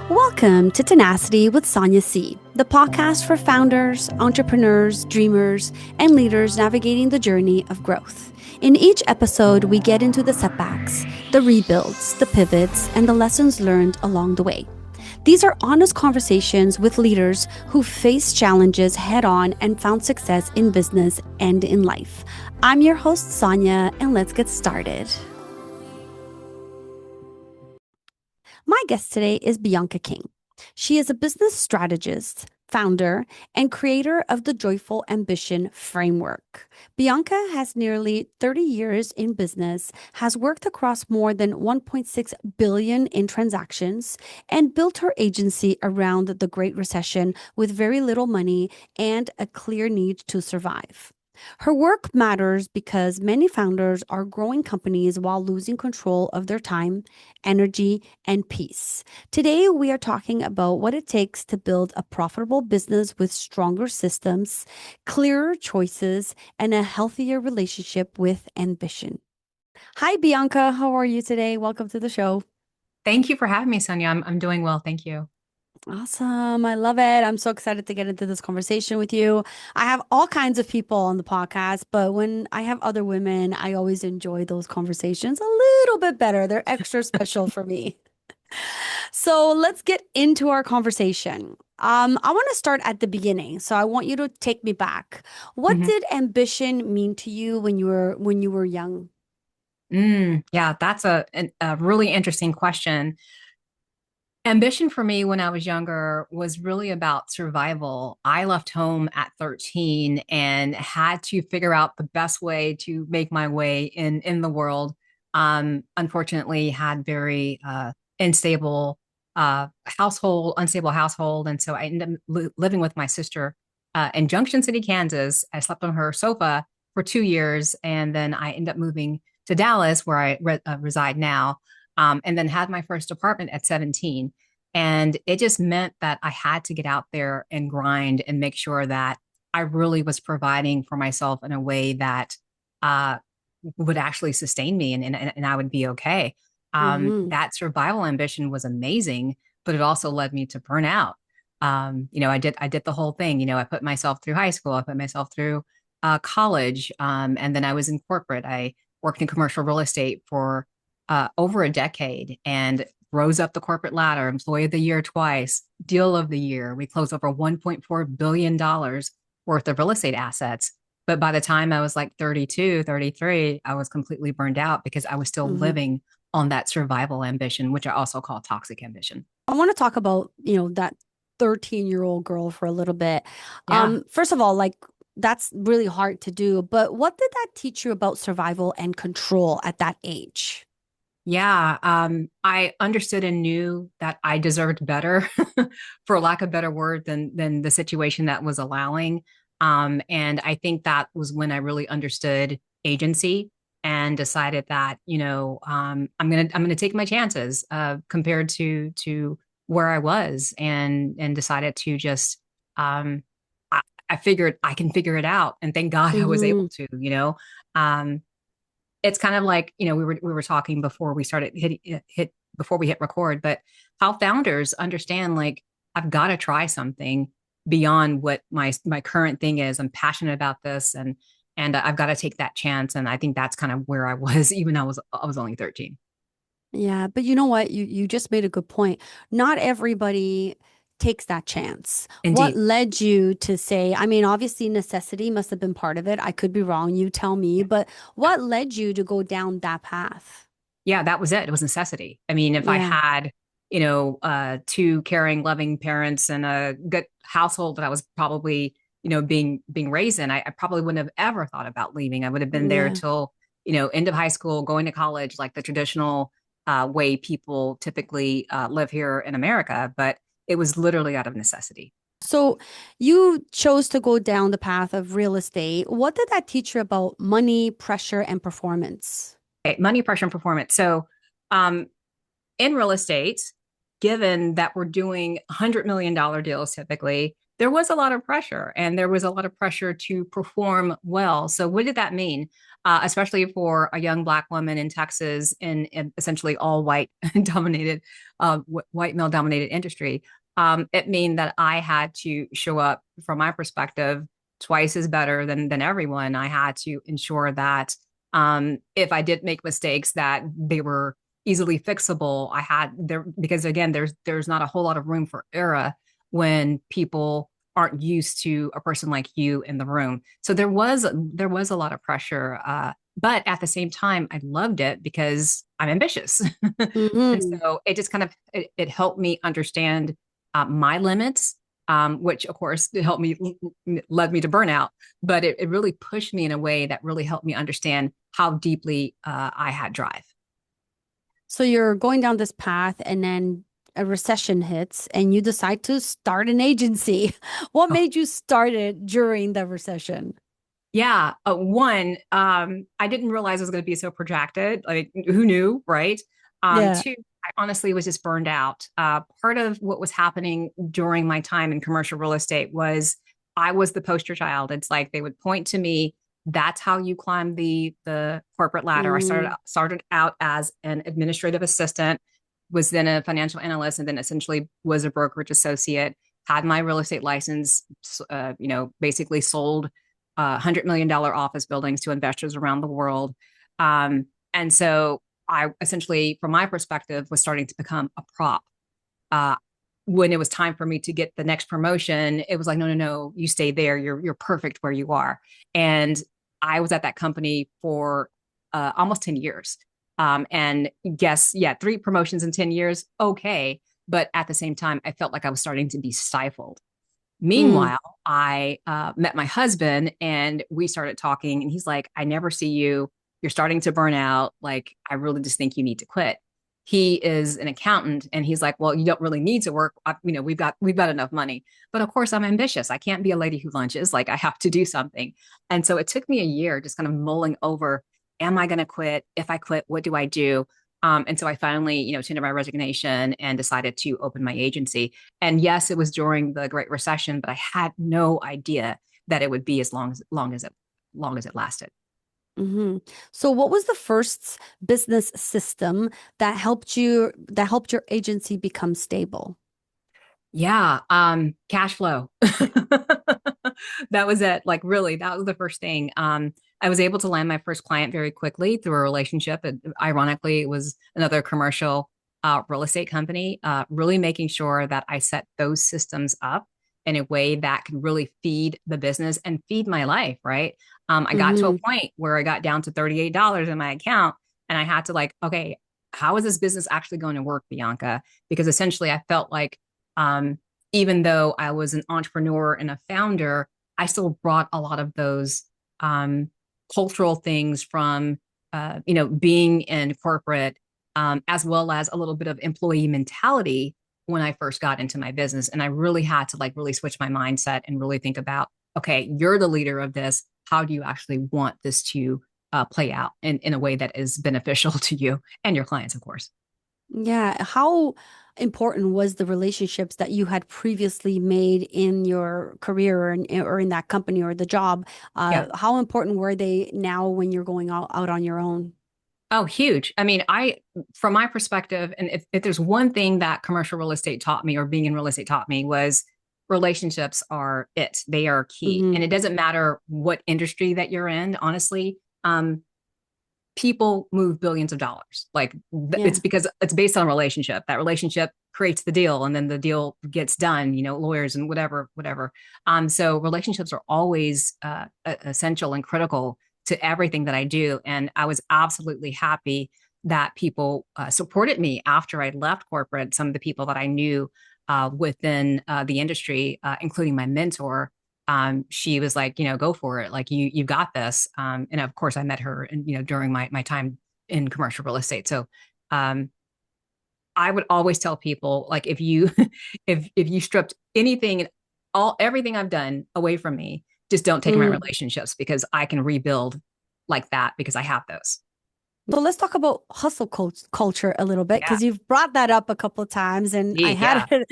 Welcome to Tenacity with Sonia C, the podcast for founders, entrepreneurs, dreamers, and leaders navigating the journey of growth. In each episode, we get into the setbacks, the rebuilds, the pivots, and the lessons learned along the way. These are honest conversations with leaders who face challenges head on and found success in business and in life. I'm your host, Sonia, and let's get started. My guest today is Bianca King. She is a business strategist, founder, and creator of the Joyful Ambition framework. Bianca has nearly 30 years in business, has worked across more than 1.6 billion in transactions, and built her agency around the Great Recession with very little money and a clear need to survive. Her work matters because many founders are growing companies while losing control of their time, energy, and peace. Today, we are talking about what it takes to build a profitable business with stronger systems, clearer choices, and a healthier relationship with ambition. Hi, Bianca. How are you today? Welcome to the show. Thank you for having me, Sonia. I'm doing well. Thank you. Awesome. I love it. I'm so excited to get into this conversation with you. I have all kinds of people on the podcast, but when I have other women, I always enjoy those conversations a little bit better. They're extra special for me. So let's get into our conversation. I want to start at the beginning. So I want you to take me back. What Mhm. did ambition mean to you when you were young? Yeah, that's a really interesting question. Ambition for me when I was younger was really about survival. I left home at 13 and had to figure out the best way to make my way in the world. Unfortunately, had very unstable unstable household, and so I ended up living with my sister in Junction City, Kansas. I slept on her sofa for 2 years, and then I ended up moving to Dallas, where I reside now, and then had my first apartment at 17. And it just meant that I had to get out there and grind and make sure that I really was providing for myself in a way that uh, would actually sustain me and I would be okay. Mm-hmm. That survival ambition was amazing, but it also led me to burnout. I did the whole thing. I put myself through high school, I put myself through college, and then I was in corporate. I worked in commercial real estate for over a decade and rose up the corporate ladder, employee of the year twice, deal of the year. We closed over $1.4 billion worth of real estate assets. But by the time I was like 32, 33, I was completely burned out because I was still Mm-hmm. living on that survival ambition, which I also call toxic ambition. I want to talk about, that 13-year-old girl for a little bit. Yeah. First of all, like that's really hard to do, but what did that teach you about survival and control at that age? Yeah. I understood and knew that I deserved better, for lack of a better word, than the situation that was allowing. And I think that was when I really understood agency and decided that, I'm gonna take my chances, compared to where I was, and decided to just I, I figured I can figure it out. And thank God I was Mm-hmm. able to. Um, it's kind of like, we were talking before we started hit before we hit record, but how founders understand, like, I've got to try something beyond what my current thing is. I'm passionate about this, and I've got to take that chance. And I think that's kind of where I was even I was only 13. Yeah, but you know what? You just made a good point. Not everybody takes that chance. What Indeed. led you to say, I mean, obviously necessity must have been part of it. I could be wrong. You tell me, Yeah. but what led you to go down that path? Yeah, that was it. It was necessity. I mean, if I Yeah. had, two caring, loving parents and a good household that I was probably, being raised in, I probably wouldn't have ever thought about leaving. I would have been there Yeah. till, end of high school, going to college, like the traditional way people typically live here in America. But it was literally out of necessity. So you chose to go down the path of real estate. What did that teach you about money, pressure, and performance? Okay, money, pressure, and performance. So, um, in real estate, given that we're doing $100 million deals typically, there was a lot of pressure and there was a lot of pressure to perform well. So, what did that mean? Especially for a young Black woman in Texas in essentially all white dominated, white male dominated industry. It mean that I had to show up from my perspective twice as better than everyone. I had to ensure that if I did make mistakes, that they were easily fixable. I had there because again, there's not a whole lot of room for error when people aren't used to a person like you in the room. So there was a lot of pressure, but at the same time, I loved it because I'm ambitious, and Hmm. so it just kind of it helped me understand my limits. Which of course helped me led me to burnout, but it really pushed me in a way that really helped me understand how deeply I had drive. So you're going down this path and then a recession hits and you decide to start an agency. What Oh, made you start it during the recession? yeah. One, I didn't realize it was going to be so protracted. Like, who knew, right? Yeah. Two, I honestly was just burned out. Part of what was happening during my time in commercial real estate was I was the poster child. It's like they would point to me. That's how you climb the corporate ladder. I Mm, started out as an administrative assistant, was then a financial analyst, and then essentially was a brokerage associate. Had my real estate license, basically sold $100 million office buildings to investors around the world. And so I essentially, from my perspective, was starting to become a prop. Uh, when it was time for me to get the next promotion, it was like, no, no, no, you stay there. You're perfect where you are. And I was at that company for almost 10 years. And guess, yeah, three promotions in 10 years. Okay. But at the same time, I felt like I was starting to be stifled. mm. Meanwhile, I met my husband and we started talking, and he's like, I never see you. You're starting to burn out. Like, I really just think you need to quit. He is an accountant, and he's like, well, you don't really need to work. We've got enough money. But of course, I'm ambitious. I can't be a lady who lunches. Like, I have to do something. And so it took me a year just kind of mulling over, am I going to quit? If I quit, what do I do? And so I finally, tendered my resignation and decided to open my agency. And yes, it was during the Great Recession, but I had no idea that it would be as long as it lasted. Hmm. So what was the first business system that helped your agency become stable? Yeah, cash flow. That was it. Like really, that was the first thing. I was able to land my first client very quickly through a relationship. Ironically, it was another commercial real estate company. Really making sure that I set those systems up in a way that could really feed the business and feed my life. Right. I got to a Hmm. point where I got down to $38 in my account, and I had to like, okay, how is this business actually going to work, Bianca? Because essentially, I felt like um, even though I was an entrepreneur and a founder, I still brought a lot of those um, cultural things from, being in corporate, as well as a little bit of employee mentality when I first got into my business. And I really had to like really switch my mindset and really think about, okay, you're the leader of this. How do you actually want this to play out in a way that is beneficial to you and your clients, of course? Yeah. How important was the relationships that you had previously made in your career or in that company or the job? Yeah. How important were they now when you're going out on your own? Oh, huge. I mean, from my perspective, and if there's one thing that commercial real estate taught me or being in real estate taught me was relationships are it. They are key. Hmm. And it doesn't matter what industry that you're in, honestly. People move billions of dollars. Like it's Yeah. because it's based on a relationship. That relationship creates the deal and then the deal gets done, lawyers and whatever. So relationships are always essential and critical to everything that I do. And I was absolutely happy that people supported me after I left corporate. Some of the people that I knew within the industry, including my mentor, she was like, go for it. Like you got this. And of course I met her and, during my time in commercial real estate. So, um, I would always tell people like, if you, if you stripped anything, everything I've done away from me, just don't take my Mm. relationships because I can rebuild like that because I have those. So let's talk about hustle culture a little bit Yeah. because you've brought that up a couple of times, and I Indeed. had Yeah. it.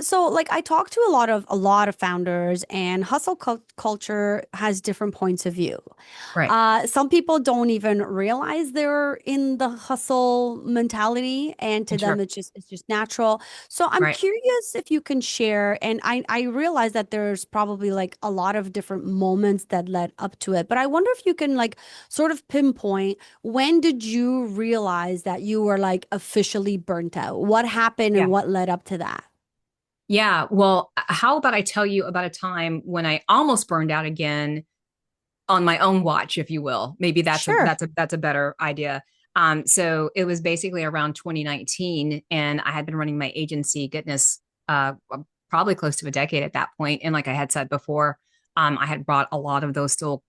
So like I talk to a lot of founders, and hustle culture has different points of view. Right. Some people don't even realize they're in the hustle mentality, and to them Sure. it's just natural. So I'm Right. curious if you can share, and I realize that there's probably like a lot of different moments that led up to it, but I wonder if you can like sort of pinpoint when did you realize that you were like officially burnt out? What happened and Yeah. what led up to that? Yeah. Well, how about I tell you about a time when I almost burned out again on my own watch, if you will. Maybe Sure. that's a better idea. So it was basically around 2019, and I had been running my agency, goodness, probably close to a decade at that point. And like I had said before, I had brought a lot of those still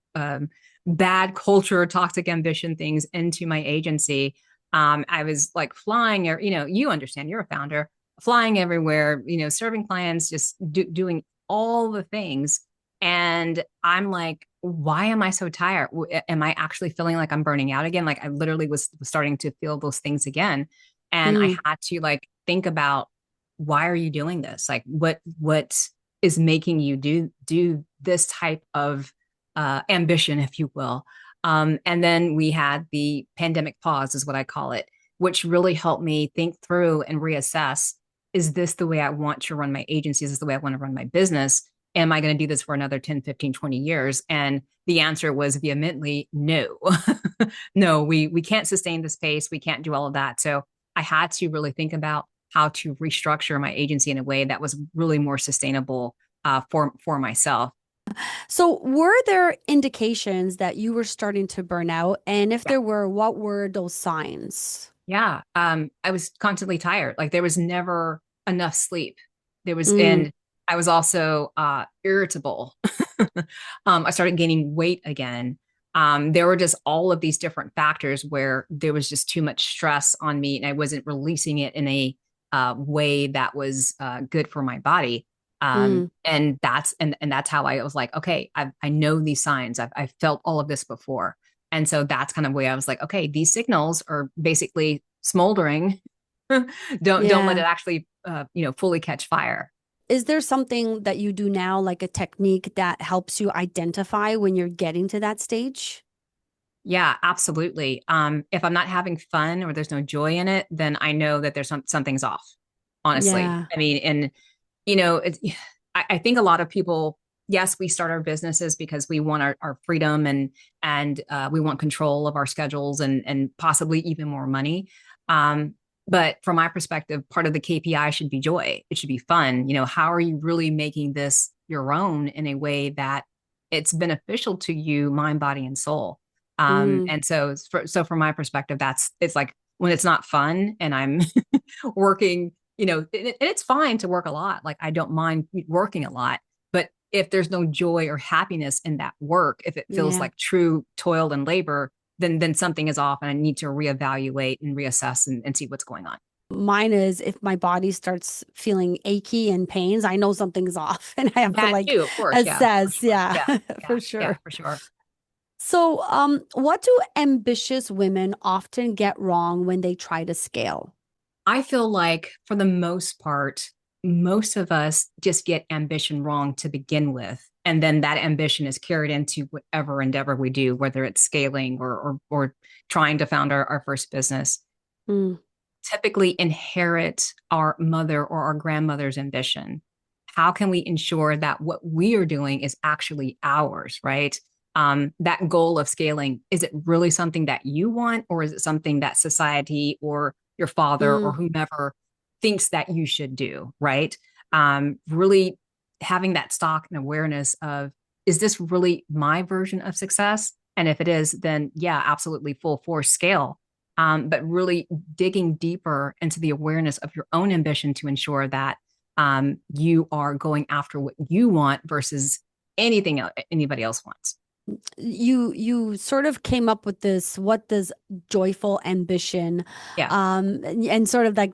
bad culture, toxic ambition things into my agency. I was like flying, you understand, you're a founder, flying everywhere, serving clients, just doing all the things. And I'm like, why am I so tired? Am I actually feeling like I'm burning out again? Like I literally was starting to feel those things again. And I Mm, had to like think about, why are you doing this? Like what is making you do this type of ambition, if you will. And then we had the pandemic pause, is what I call it, which really helped me think through and reassess, is this the way I want to run my agency? Is this the way I want to run my business? Am I going to do this for another 10, 15, 20 years? And the answer was vehemently no. No, we can't sustain this pace. We can't do all of that. So I had to really think about how to restructure my agency in a way that was really more sustainable for myself. So, were there indications that you were starting to burn out? And if there were, what were those signs? Yeah. I was constantly tired. Like there was never enough sleep. Mm, And I was also irritable. I started gaining weight again. There were just all of these different factors where there was just too much stress on me, and I wasn't releasing it in a way that was good for my body. mm, And that's how I was like, okay, I know these signs. I've felt all of this before. And so that's kind of where I was like, okay, these signals are basically smoldering. Don't let it yeah. actually fully catch fire. Is there something that you do now, like a technique that helps you identify when you're getting to that stage? Yeah, absolutely. If I'm not having fun or there's no joy in it, then I know that there's something's off. Honestly, Yeah. I mean, and it's, I think a lot of people, yes, we start our businesses because we want our freedom and we want control of our schedules and possibly even more money. Um, but from my perspective, part of the KPI should be joy. It should be fun. How are you really making this your own in a way that it's beneficial to you, mind, body, and soul? Mm, And so from my perspective, it's like when it's not fun and I'm working, and it's fine to work a lot. Like I don't mind working a lot, but if there's no joy or happiness in that work, if it feels yeah. like true toil and labor, then something is off and I need to reevaluate and reassess and see what's going on. Mine is if my body starts feeling achy and pains, I know something's off and I have to That like too, of course. Yeah, for assess. sure. Yeah, Yeah, yeah, for yeah, sure. for sure. So, what do ambitious women often get wrong when they try to scale? I feel like for the most part, most of us just get ambition wrong to begin with. And then that ambition is carried into whatever endeavor we do, whether it's scaling or trying to found our first business. Mm, Typically inherit our mother or our grandmother's ambition. How can we ensure that what we are doing is actually ours, right? That goal of scaling, is it really something that you want, or is it something that society or your father or mm, whomever thinks that you should do, right? Really having that stock and awareness of, is this really my version of success? And if it is, then yeah, absolutely full force scale. But really digging deeper into the awareness of your own ambition to ensure that you are going after what you want versus anything else, anybody else wants. you sort of came up with this, what does joyful ambition, Yeah. and sort of like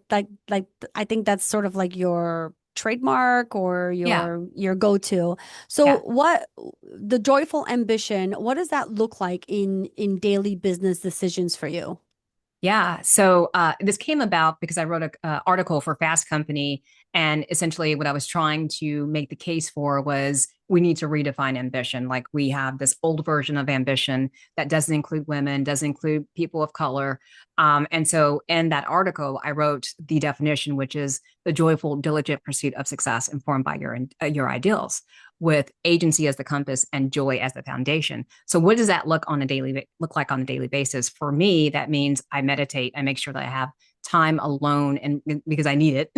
I think that's sort of like your trademark or Yeah. your go-to. So Yeah. what the joyful ambition, what does that look like in daily business decisions for you? Yeah. So this came about because I wrote a article for Fast Company, and essentially what I was trying to make the case for was we need to redefine ambition. Like we have this old version of ambition that doesn't include women, doesn't include people of color. And so in that article, I wrote the definition, which is the joyful, diligent pursuit of success informed by your ideals, with agency as the compass and joy as the foundation. So what does that look like on a daily basis? For me, that means I meditate. I make sure that I have time alone, and because I need it,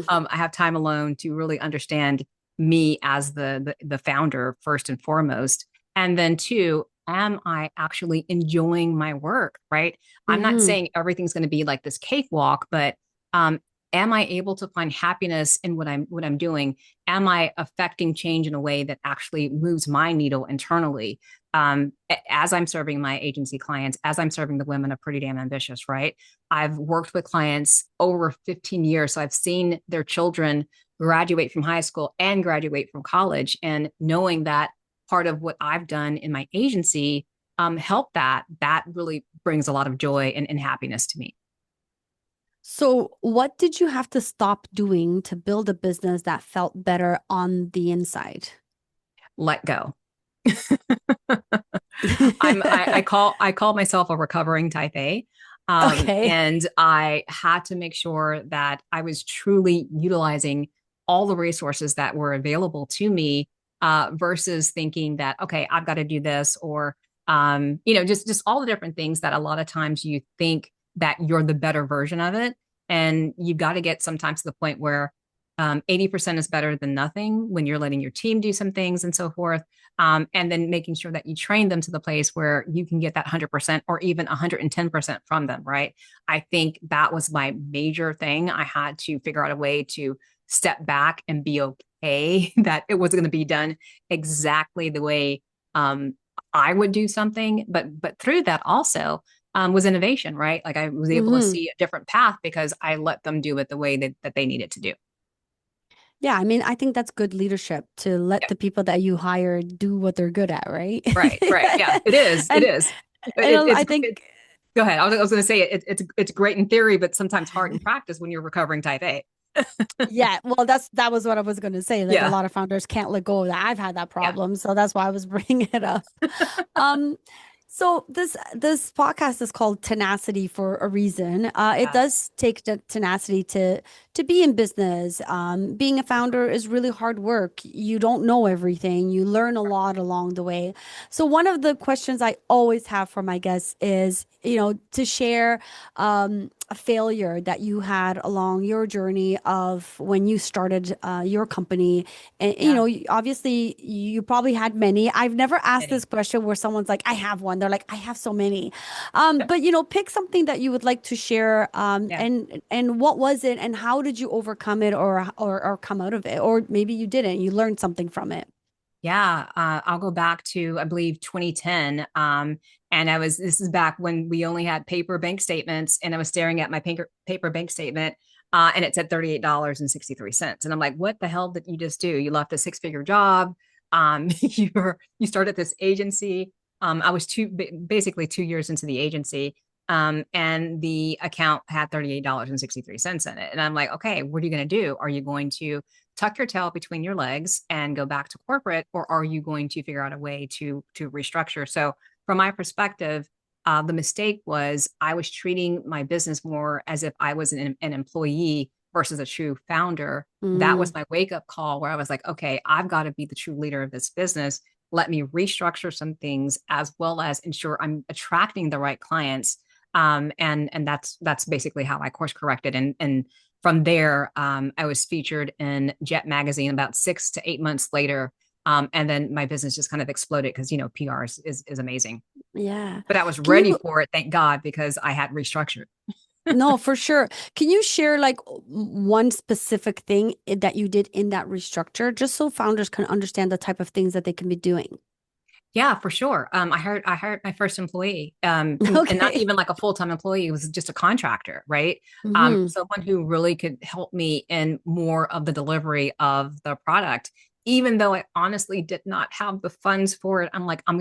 I have time alone to really understand me as the founder first and foremost, and then two, am I actually enjoying my work? Right. I'm not Hmm. saying everything's going to be like this cakewalk, but um, am I able to find happiness in what I'm doing? Am I affecting change in a way that actually moves my needle internally? As I'm serving my agency clients, as I'm serving the women of Pretty Damn Ambitious, right? I've worked with clients over 15 years. So I've seen their children graduate from high school and graduate from college. And knowing that part of what I've done in my agency help that really brings a lot of joy and happiness to me. So what did you have to stop doing to build a business that felt better on the inside? Let go. I call myself a recovering type A. Okay. And I had to make sure that I was truly utilizing all the resources that were available to me, versus thinking that, okay, I've got to do this, or just all the different things that a lot of times you think that you're the better version of it. And you've got to get sometimes to the point where 80% is better than nothing when you're letting your team do some things and so forth. And then making sure that you train them to the place where you can get that 100% or even 110% from them, right? I think that was my major thing. I had to figure out a way to step back and be okay that it wasn't going to be done exactly the way um, I would do something. But through that also was innovation, right? Like I was able to Hmm. see a different path because I let them do it the way that they needed to do. Yeah, I mean, I think that's good leadership to let Yeah. the people that you hire do what they're good at, right? Right, right. Yeah, it is. It And is. It's I think go ahead. I was going to say it's great in theory, but sometimes hard in practice when you're recovering type A. yeah, well, that was what I was going to say. Like a Yeah, lot of founders can't let go of that. I've had that yeah, problem, so that's why I was bringing it up. Um, so this podcast is called Tenacity for a reason. It yeah. does take the tenacity to be in business. Being a founder is really hard work. You don't know everything. You learn a lot along the way. So one of the questions I always have for my guests is, to share a failure that you had along your journey of when you started your company. And, Yeah. obviously you probably had many. I've never asked this Many. question where someone's like, I have one. They're like, I have so many. Yep. But, pick something that you would like to share. Yeah. And what was it and how did you overcome it or come out of it? Or maybe you didn't. You learned something from it. Yeah, I'll go back to, I believe, 2010. And this is back when we only had paper bank statements, and I was staring at my paper bank statement, and it said $38.63. And I'm like, what the hell did you just do? You left a six-figure job. You started this agency. I was basically 2 years into the agency. And the account had $38.63 in it. And I'm like, okay, what are you going to do? Are you going to tuck your tail between your legs and go back to corporate, or are you going to figure out a way to restructure? So from my perspective, the mistake was I was treating my business more as if I was an employee versus a true founder. That Mm, was my wake up call where I was like, okay, I've got to be the true leader of this business. Let me restructure some things as well as ensure I'm attracting the right clients. And that's basically how I course corrected. And from there, I was featured in Jet magazine about 6 to 8 months later. And then my business just kind of exploded because PR is amazing. yeah. But I was Can ready you for it, thank God, because I had restructured. No, for sure. Can you share like one specific thing that you did in that restructure, just so founders can understand the type of things that they can be doing? Yeah, for sure. I hired my first employee, and not Okay. even like a full-time employee. It was just a contractor, right? Hmm. Someone who really could help me in more of the delivery of the product, even though I honestly did not have the funds for it. I'm like, I'm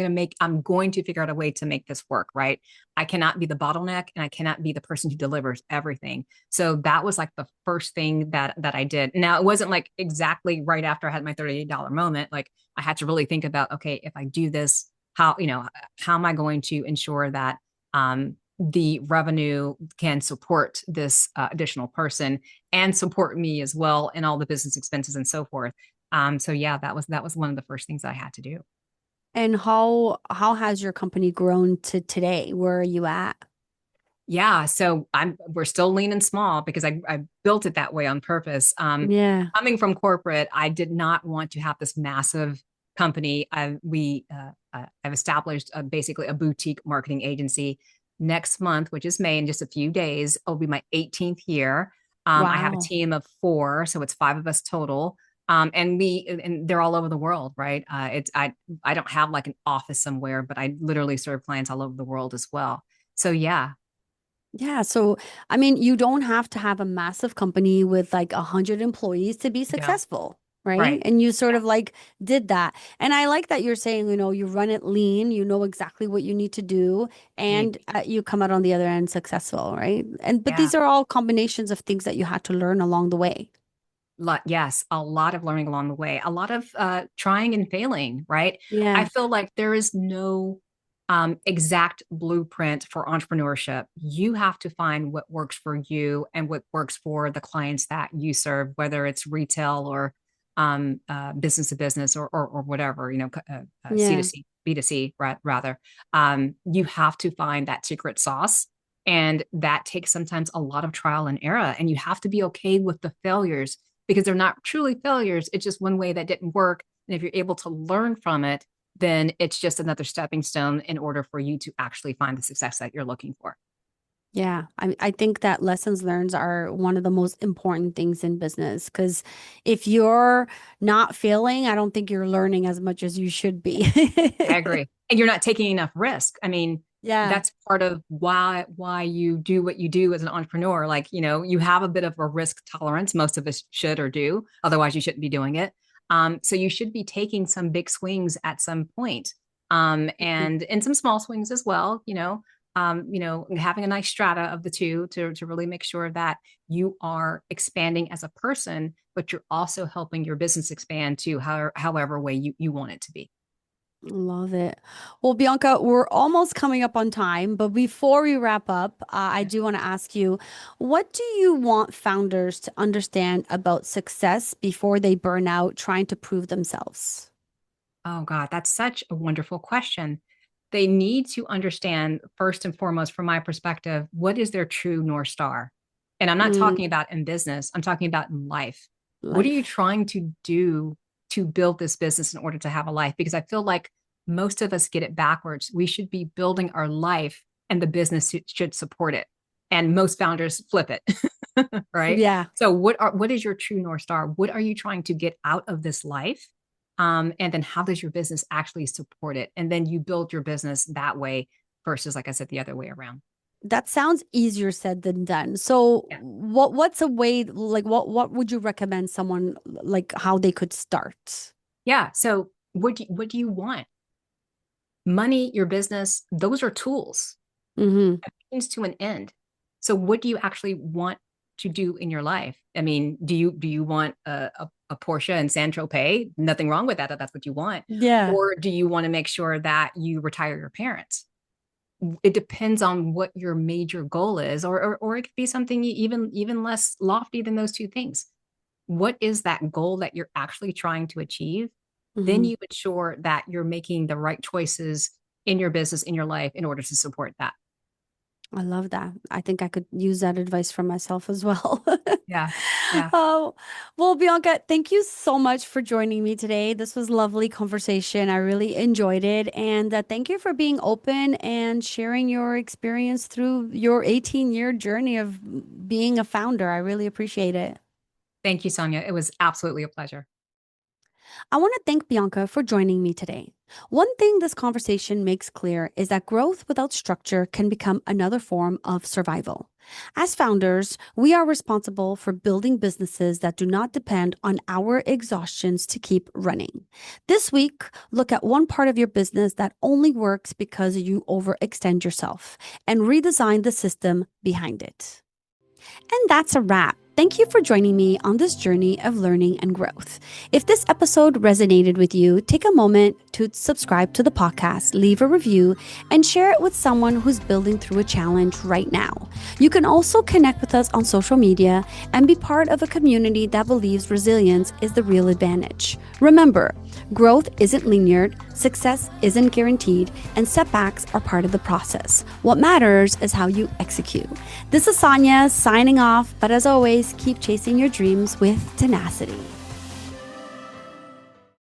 going to figure out a way to make this work, right? I cannot be the bottleneck, and I cannot be the person who delivers everything. So that was like the first thing that I did. Now, it wasn't like exactly right after I had my $38 moment. Like, I had to really think about, okay, if I do this, how am I going to ensure that the revenue can support this additional person and support me as well and all the business expenses and so forth. So yeah, that was one of the first things I had to do. And how has your company grown to today? Where are you at? Yeah, so we're still lean and small because I built it that way on purpose. Yeah. Coming from corporate, I did not want to have this massive company. I've established basically a boutique marketing agency. Next month, which is May, in just a few days, it'll be my 18th year. I have a Wow. team of four, so it's five of us total. And they're all over the world, right? I don't have like an office somewhere, but I literally serve clients all over the world as well. So yeah. Yeah, so I mean, you don't have to have a massive company with like 100 employees to be No. successful, right? Right. And you sort Yeah. of like did that. And I like that you're saying, you run it lean, you know exactly what you need to do, Indeed. and you come out on the other end successful, right? And but Yeah. these are all combinations of things that you had to learn along the way. Yes, a lot of learning along the way, a lot of trying and failing, right? I Yeah. feel like there is no exact blueprint for entrepreneurship. You have to find what works for you and what works for the clients that you serve, whether it's retail or business to business or whatever, C to Yeah. C, B to C, rather. You have to find that secret sauce. And that takes sometimes a lot of trial and error. And you have to be okay with the failures because they're not truly failures. It's just one way that didn't work. And if you're able to learn from it, then it's just another stepping stone in order for you to actually find the success that you're looking for. Yeah, I think that lessons learned are one of the most important things in business because if you're not failing, I don't think you're learning as much as you should be. I agree. And you're not taking enough risk. I mean, Yeah. that's part of why you do what you do as an entrepreneur. Like, you have a bit of a risk tolerance. Most of us should or do. Otherwise, you shouldn't be doing it. So you should be taking some big swings at some point. And some small swings as well, having a nice strata of the two to really make sure that you are expanding as a person, but you're also helping your business expand to however way you want it to be. Love it. Well, Bianca, we're almost coming up on time, but before we wrap up, I do want to ask you, what do you want founders to understand about success before they burn out trying to prove themselves? Oh, God, that's such a wonderful question. They need to understand, first and foremost, from my perspective, what is their true North Star? And I'm not talking Mm, about in business, I'm talking about in life. What are you life. trying to do to build this business in order to have a life? Because I feel like most of us get it backwards. We should be building our life and the business should support it. And most founders flip it, right? Yeah. So what is your true North Star? What are you trying to get out of this life? And then how does your business actually support it? And then you build your business that way versus, like I said, the other way around. That sounds easier said than done. So Yeah. what's a way like what would you recommend someone like how they could start? Yeah. So what do you want? Money, your business, those are tools, Hmm. means to an end. So what do you actually want to do in your life? I mean, do you want a Porsche and San Tropez? Nothing wrong with that, if that's what you want. Yeah. Or do you want to make sure that you retire your parents? It depends on what your major goal is, or it could be something even less lofty than those two things. What is that goal that you're actually trying to achieve? Then Hmm. you ensure that you're making the right choices in your business, in your life, in order to support that. I love that. I think I could use that advice for myself as well. Yeah. Yeah. Oh, well, Bianca, thank you so much for joining me today. This was lovely conversation. I really enjoyed it. And thank you for being open and sharing your experience through your 18-year journey of being a founder. I really appreciate it. Thank you, Sonia. It was absolutely a pleasure. I want to thank Bianca for joining me today. One thing this conversation makes clear is that growth without structure can become another form of survival. As founders, we are responsible for building businesses that do not depend on our exhaustions to keep running. This week, look at one part of your business that only works because you overextend yourself and redesign the system behind it. And that's a wrap. Thank you for joining me on this journey of learning and growth. If this episode resonated with you, take a moment to subscribe to the podcast, leave a review, and share it with someone who's building through a challenge right now. You can also connect with us on social media and be part of a community that believes resilience is the real advantage. Remember, growth isn't linear, success isn't guaranteed, and setbacks are part of the process. What matters is how you execute. This is Sonia signing off, but as always, keep chasing your dreams with tenacity.